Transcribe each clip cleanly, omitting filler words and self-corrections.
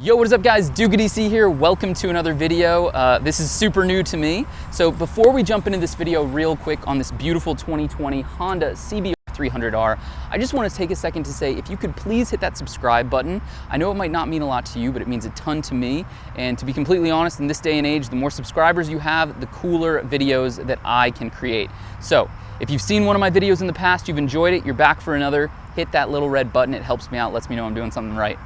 Yo, what is up guys? DOHC here. Welcome to another video. This is super new to me. So before we jump into this video real quick on this beautiful 2020 Honda CB300R, I just want to take a second to say if you could please hit that subscribe button. I know it might not mean a lot to you, but it means a ton to me. And to be completely honest, in this day and age, the more subscribers you have, the cooler videos that I can create. So if you've seen one of my videos in the past, you've enjoyed it, you're back for another, hit that little red button. It helps me out, lets me know I'm doing something right.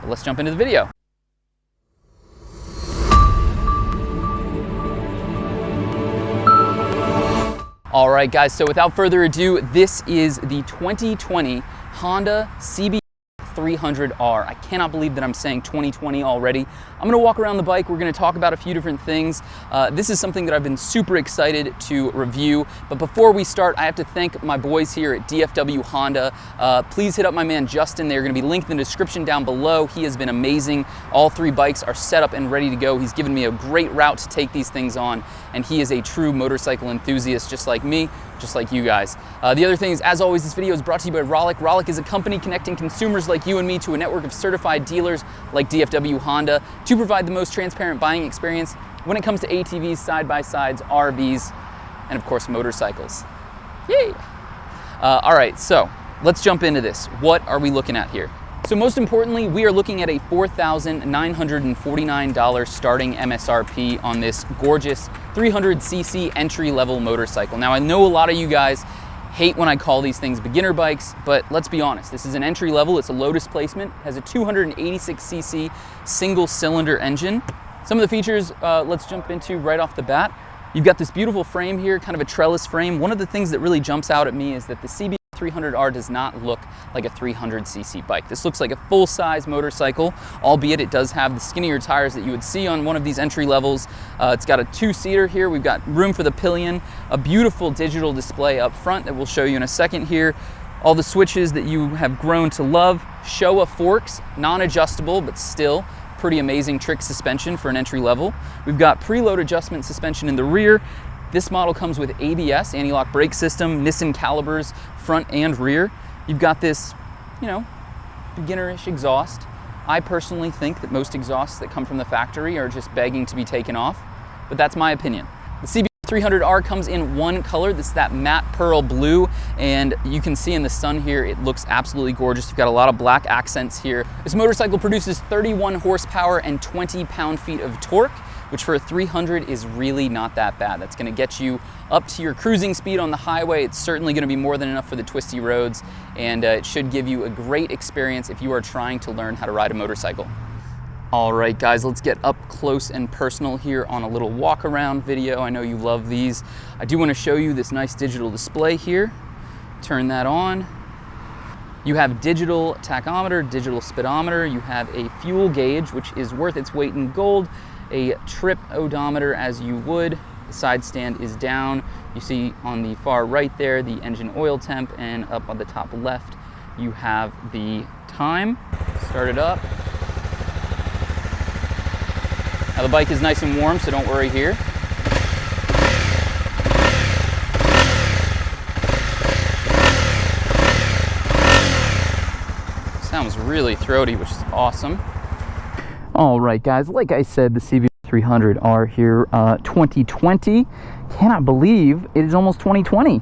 But let's jump into the video. All right, guys, so without further ado, this is the 2020 Honda CB300R. I cannot believe that I'm saying 2020 already. I'm gonna walk around the bike. We're gonna talk about a few different things. This is something that I've been super excited to review. But before we start, I have to thank my boys here at DFW Honda. Please hit up my man Justin. They're gonna be linked in the description down below. He has been amazing. All three bikes are set up and ready to go. He's given me a great route to take these things on, and he is a true motorcycle enthusiast just like me, just like you guys. The other thing is, as always, this video is brought to you by Rollick. Rollick is a company connecting consumers like you and me to a network of certified dealers like DFW Honda to provide the most transparent buying experience when it comes to ATVs, side-by-sides, RVs, and of course motorcycles. Yay! All right, so let's jump into this. What are we looking at here? So most importantly, we are looking at a $4,949 starting MSRP on this gorgeous 300cc entry-level motorcycle. Now, I know a lot of you guys hate when I call these things beginner bikes, but let's be honest, this is an entry level, it's a low displacement, has a 286cc single cylinder engine. Some of the features, let's jump into right off the bat. You've got this beautiful frame here, kind of a trellis frame. One of the things that really jumps out at me is that the CB300R does not look like a 300cc bike. This looks like a full-size motorcycle, albeit it does have the skinnier tires that you would see on one of these entry levels. It's got a two-seater here. We've got room for the pillion, a beautiful digital display up front that we'll show you in a second here. All the switches that you have grown to love. Showa forks, non-adjustable, but still pretty amazing trick suspension for an entry level. We've got preload adjustment suspension in the rear. This model comes with ABS, anti-lock brake system, Nissan calibers, front and rear. You've got this, you know, beginner-ish exhaust. I personally think that most exhausts that come from the factory are just begging to be taken off, but that's my opinion. The CB300R comes in one color, this is that matte pearl blue, and you can see in the sun here, it looks absolutely gorgeous. You've got a lot of black accents here. This motorcycle produces 31 horsepower and 20 pound-feet of torque, which for a 300 is really not that bad. That's gonna get you up to your cruising speed on the highway. It's certainly gonna be more than enough for the twisty roads, and it should give you a great experience if you are trying to learn how to ride a motorcycle. All right, guys, let's get up close and personal here on a little walk around video. I know you love these. I do wanna show you this nice digital display here. Turn that on. You have digital tachometer, digital speedometer. You have a fuel gauge, which is worth its weight in gold. A trip odometer as you would. The side stand is down. You see on the far right there the engine oil temp, and up on the top left you have the time. Start it up. Now the bike is nice and warm, so don't worry here. Sounds really throaty, which is awesome. All right, guys, like I said, the CB300R here, 2020. Cannot believe it is almost 2020.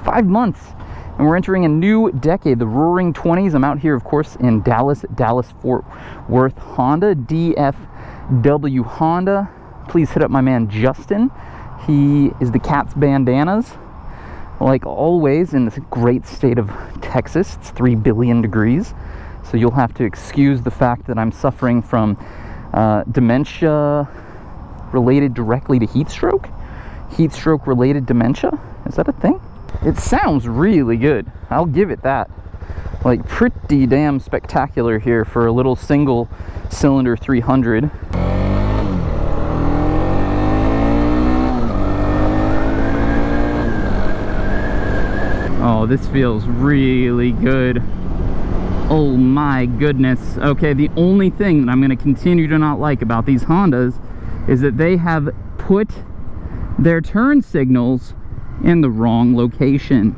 5 months, and we're entering a new decade, the roaring 20s. I'm out here, of course, in Dallas-Fort Worth Honda, DFW Honda. Please hit up my man Justin. He is the cat's bandanas. Like always, in this great state of Texas, it's 3 billion degrees. So you'll have to excuse the fact that I'm suffering from dementia related directly to heat stroke. Heat stroke related dementia? Is that a thing? It sounds really good. I'll give it that. Like pretty damn spectacular here for a little single cylinder 300. Oh, this feels really good. Oh my goodness. Okay, the only thing that I'm going to continue to not like about these Hondas is that they have put their turn signals in the wrong location.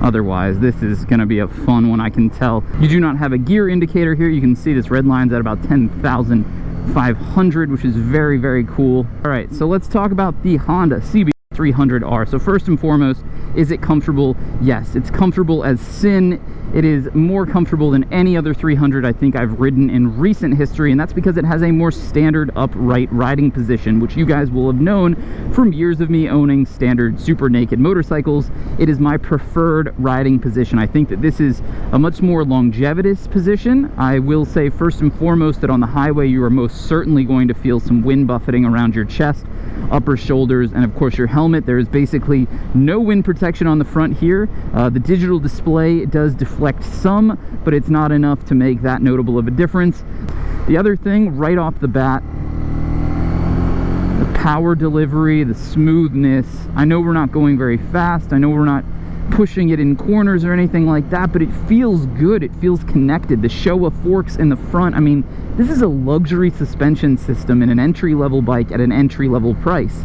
Otherwise, this is going to be a fun one, I can tell. You do not have a gear indicator here. You can see this red line's at about 10,500, which is very, very cool. All right, so let's talk about the Honda CB300R. So first and foremost, is it comfortable? Yes, it's comfortable as sin. It is more comfortable than any other 300 I think I've ridden in recent history, and that's because it has a more standard upright riding position, which you guys will have known from years of me owning standard super naked motorcycles. It is my preferred riding position. I think that this is a much more longevitous position. I will say first and foremost that on the highway you are most certainly going to feel some wind buffeting around your chest, upper shoulders, and of course your helmet. There is basically no wind protection on the front here. The digital display does deflect some, but it's not enough to make that notable of a difference. The other thing right off the bat, the power delivery, the smoothness. I know we're not going very fast, I know we're not pushing it in corners or anything like that, but it feels good, it feels connected. The Showa forks in the front, I mean, this is a luxury suspension system in an entry-level bike at an entry-level price.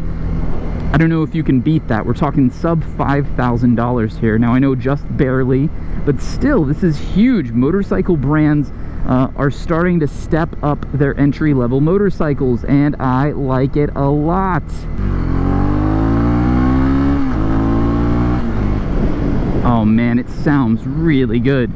I don't know if you can beat that. We're talking sub $5,000 here. Now I know just barely, but still, this is huge. Motorcycle brands are starting to step up their entry-level motorcycles, and I like it a lot. Oh man, it sounds really good.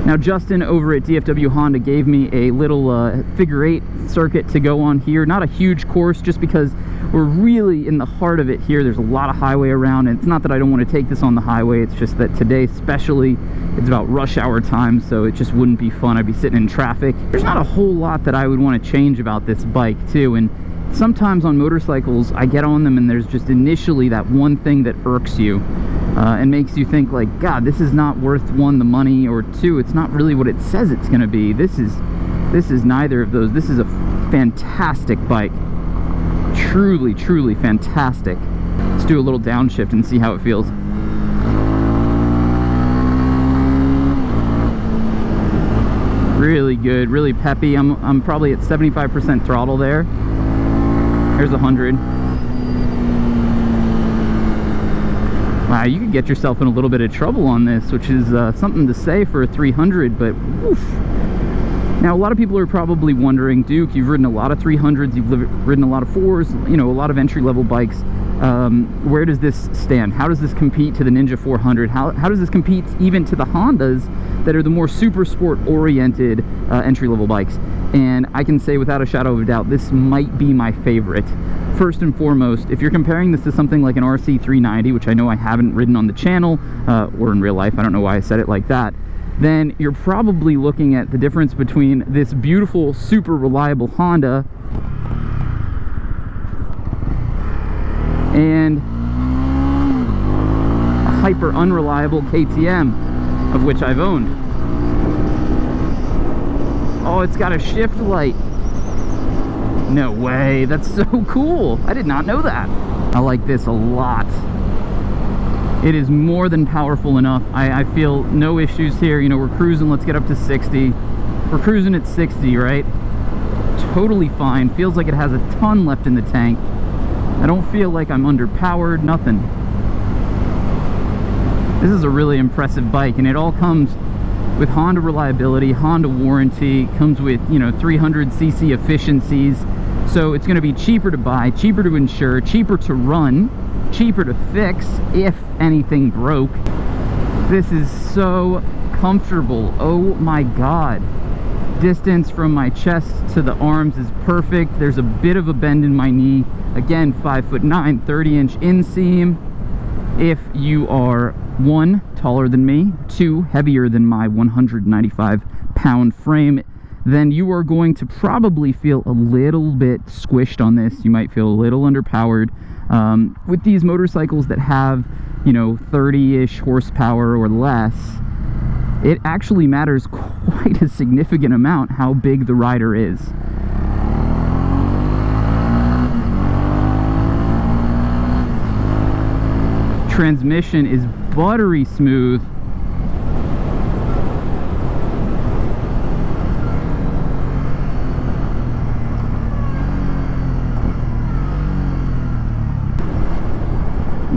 Now Justin over at DFW Honda gave me a little figure 8 circuit to go on here. Not a huge course, just because we're really in the heart of it here. There's a lot of highway around, and it's not that I don't want to take this on the highway, it's just that today especially it's about rush hour time, so it just wouldn't be fun. I'd be sitting in traffic. There's not a whole lot that I would want to change about this bike too, and sometimes on motorcycles I get on them and there's just initially that one thing that irks you and makes you think like, God, this is not worth, one, the money, or two, it's not really what it says it's gonna be. This is neither of those. This is a fantastic bike. Truly, truly fantastic. Let's do a little downshift and see how it feels. Really good, really peppy. I'm probably at 75% throttle there. Here's 100. Wow, you could get yourself in a little bit of trouble on this, which is something to say for a 300, but woof. Now, a lot of people are probably wondering, Duke, you've ridden a lot of 300s, you've ridden a lot of 4s, you know, a lot of entry-level bikes. Where does this stand? How does this compete to the Ninja 400? How does this compete even to the Hondas that are the more super sport-oriented entry-level bikes? And I can say without a shadow of a doubt, this might be my favorite. First and foremost, if you're comparing this to something like an RC 390, which I know I haven't ridden on the channel or in real life, I don't know why I said it like that, then you're probably looking at the difference between this beautiful, super reliable Honda and a hyper unreliable KTM, of which I've owned. Oh, it's got a shift light. No way, that's so cool. I did not know that. I like this a lot. It is more than powerful enough. I feel no issues here. You know, we're cruising, let's get up to 60. We're cruising at 60, right? Totally fine. Feels like it has a ton left in the tank. I don't feel like I'm underpowered, nothing. This is a really impressive bike, and it all comes with Honda reliability, Honda warranty, comes with, you know, 300cc efficiencies. So it's going to be cheaper to buy, cheaper to insure, cheaper to run, cheaper to fix if anything broke. This is so comfortable. Oh my God. Distance from my chest to the arms is perfect. There's a bit of a bend in my knee. Again, 5'9", 30-inch inseam. If you are 1, taller than me, 2, heavier than my 195-pound frame, then you are going to probably feel a little bit squished on this. You might feel a little underpowered. With these motorcycles that have, you know, 30-ish horsepower or less, it actually matters quite a significant amount how big the rider is. Transmission is buttery smooth.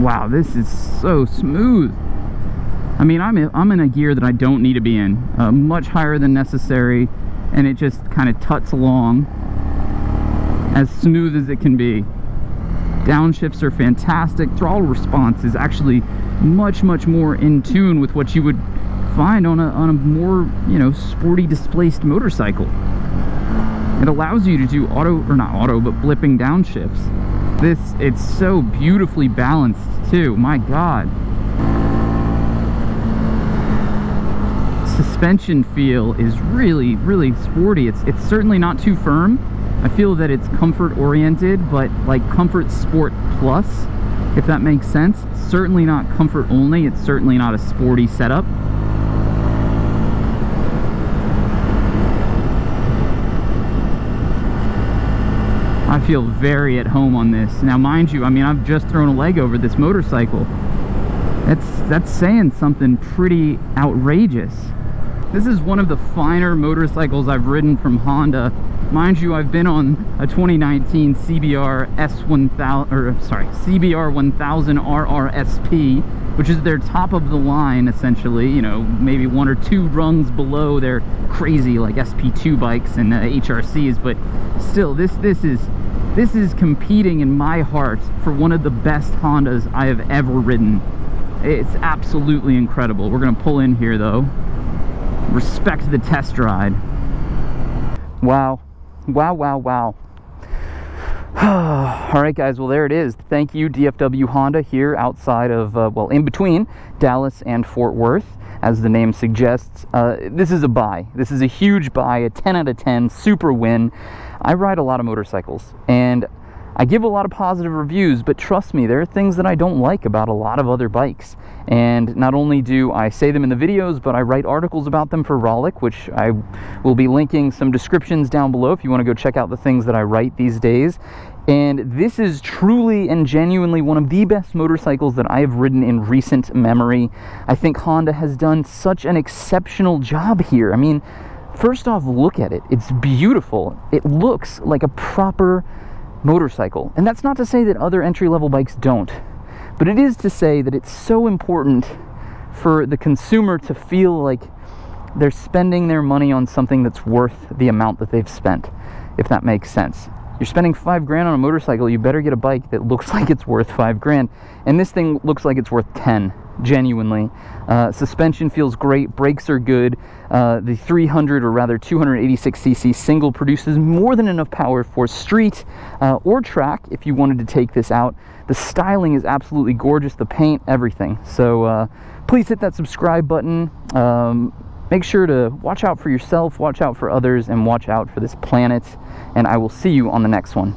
Wow, this is so smooth. I mean, I'm in a gear that I don't need to be in, much higher than necessary, and it just kind of tuts along as smooth as it can be. Downshifts are fantastic. Throttle response is actually much more in tune with what you would find on a more, you know, sporty displaced motorcycle. It allows you to do but blipping downshifts. It's so beautifully balanced too. My God. Suspension feel is really sporty. It's certainly not too firm. I feel that it's comfort oriented, but like comfort sport plus, if that makes sense. It's certainly not comfort only. It's certainly not a sporty setup. I feel very at home on this. Now, mind you, I mean, I've just thrown a leg over this motorcycle. That's saying something pretty outrageous. This is one of the finer motorcycles I've ridden from Honda. Mind you, I've been on a 2019 CBR 1000 RR SP, which is their top of the line, essentially. You know, maybe one or two rungs below their crazy like SP2 bikes and HRCs, but still, this is competing in my heart for one of the best Hondas I have ever ridden. It's absolutely incredible. We're gonna pull in here though. Respect the test ride. Wow. Wow. All right, guys, well, there it is. Thank you, DFW Honda, here outside of, well, in between Dallas and Fort Worth, as the name suggests. This is a buy. This is a huge buy, a 10 out of 10, super win. I ride a lot of motorcycles, and I give a lot of positive reviews, but trust me, there are things that I don't like about a lot of other bikes. And not only do I say them in the videos, but I write articles about them for Rollick, which I will be linking some descriptions down below if you want to go check out the things that I write these days. And this is truly and genuinely one of the best motorcycles that I have ridden in recent memory. I think Honda has done such an exceptional job here. I mean, first off, look at it. It's beautiful. It looks like a proper motorcycle. And that's not to say that other entry-level bikes don't, but it is to say that it's so important for the consumer to feel like they're spending their money on something that's worth the amount that they've spent, if that makes sense. You're spending $5 grand on a motorcycle, you better get a bike that looks like it's worth $5 grand. And this thing looks like it's worth 10, genuinely. Suspension feels great, brakes are good. The 300, or rather 286cc single produces more than enough power for street or track if you wanted to take this out. The styling is absolutely gorgeous, the paint, everything. So please hit that subscribe button. Make sure to watch out for yourself, watch out for others, and watch out for this planet. And I will see you on the next one.